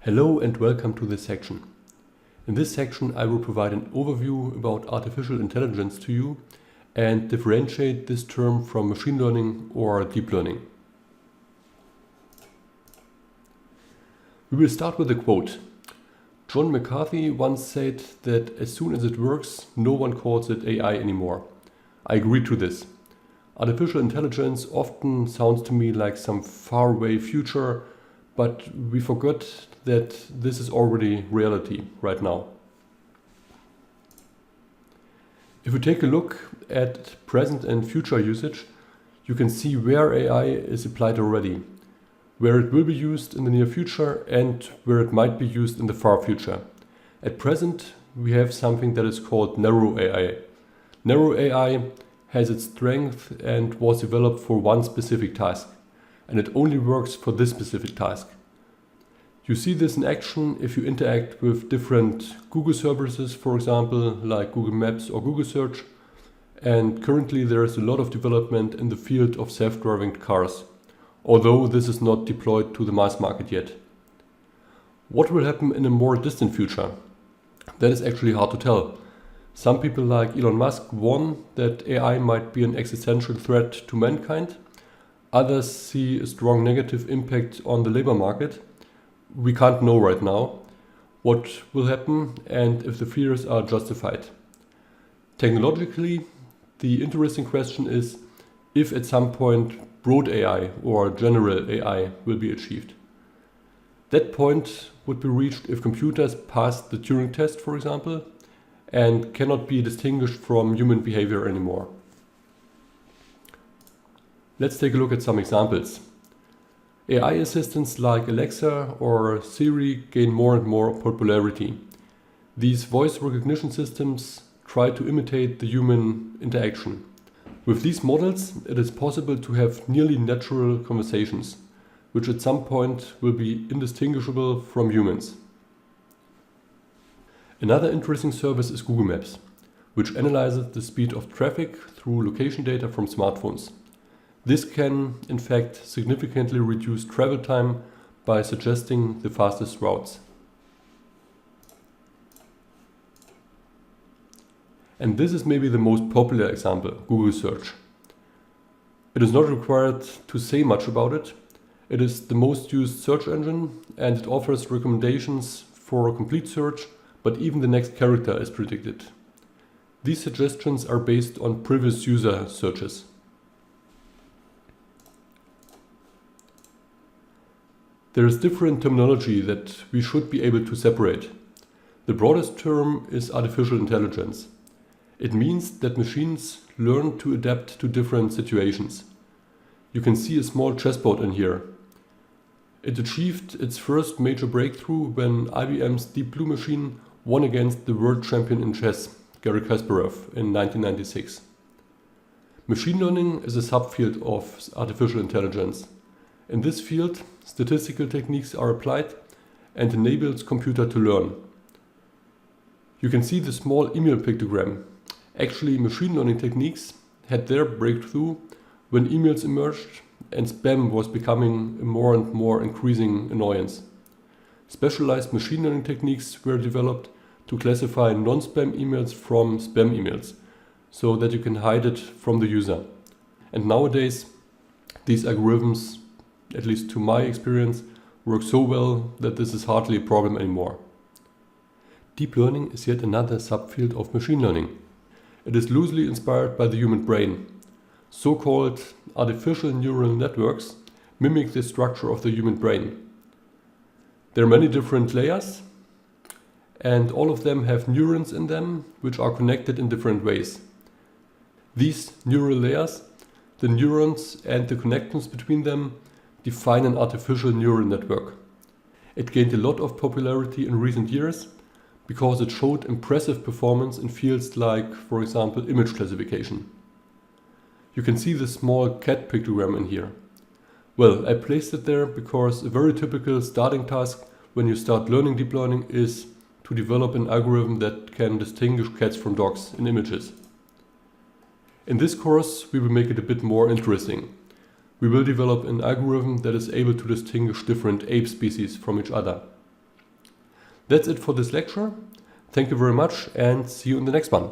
Hello and welcome to this section. In this section I will provide an overview about artificial intelligence to you and differentiate this term from machine learning or deep learning. We will start with a quote. John McCarthy once said that as soon as it works, no one calls it AI anymore. I agree to this. Artificial intelligence often sounds to me like some faraway future, but we forgot that this is already reality right now. If we take a look at present and future usage, you can see where AI is applied already, where it will be used in the near future and where it might be used in the far future. At present, we have something that is called narrow AI. Narrow AI has its strength and was developed for one specific task, and it only works for this specific task. You see this in action if you interact with different Google services, for example, like Google Maps or Google Search. And currently there is a lot of development in the field of self-driving cars, although this is not deployed to the mass market yet. What will happen in a more distant future? That is actually hard to tell. Some people like Elon Musk warn that AI might be an existential threat to mankind. Others see a strong negative impact on the labor market. We can't know right now what will happen and if the fears are justified. Technologically, the interesting question is if at some point broad AI or general AI will be achieved. That point would be reached if computers pass the Turing test, for example, and cannot be distinguished from human behavior anymore. Let's take a look at some examples. AI assistants like Alexa or Siri gain more and more popularity. These voice recognition systems try to imitate the human interaction. With these models, it is possible to have nearly natural conversations, which at some point will be indistinguishable from humans. Another interesting service is Google Maps, which analyzes the speed of traffic through location data from smartphones. This can, in fact, significantly reduce travel time by suggesting the fastest routes. And this is maybe the most popular example, Google Search. It is not required to say much about it. It is the most used search engine and it offers recommendations for a complete search, but even the next character is predicted. These suggestions are based on previous user searches. There is different terminology that we should be able to separate. The broadest term is artificial intelligence. It means that machines learn to adapt to different situations. You can see a small chessboard in here. It achieved its first major breakthrough when IBM's Deep Blue machine won against the world champion in chess, Garry Kasparov, in 1996. Machine learning is a subfield of artificial intelligence. In this field, statistical techniques are applied and enables computer to learn. You can see the small email pictogram. Actually, machine learning techniques had their breakthrough when emails emerged and spam was becoming a more and more increasing annoyance. Specialized machine learning techniques were developed to classify non-spam emails from spam emails so that you can hide it from the user. And nowadays, these algorithms, at least to my experience, work so well that this is hardly a problem anymore. Deep learning is yet another subfield of machine learning. It is loosely inspired by the human brain. So-called artificial neural networks mimic the structure of the human brain. There are many different layers, and all of them have neurons in them which are connected in different ways. These neural layers, the neurons and the connections between them, define an artificial neural network. It gained a lot of popularity in recent years because it showed impressive performance in fields like, for example, image classification. You can see the small cat pictogram in here. Well, I placed it there because a very typical starting task when you start learning deep learning is to develop an algorithm that can distinguish cats from dogs in images. In this course, we will make it a bit more interesting. We will develop an algorithm that is able to distinguish different ape species from each other. That's it for this lecture. Thank you very much and see you in the next one.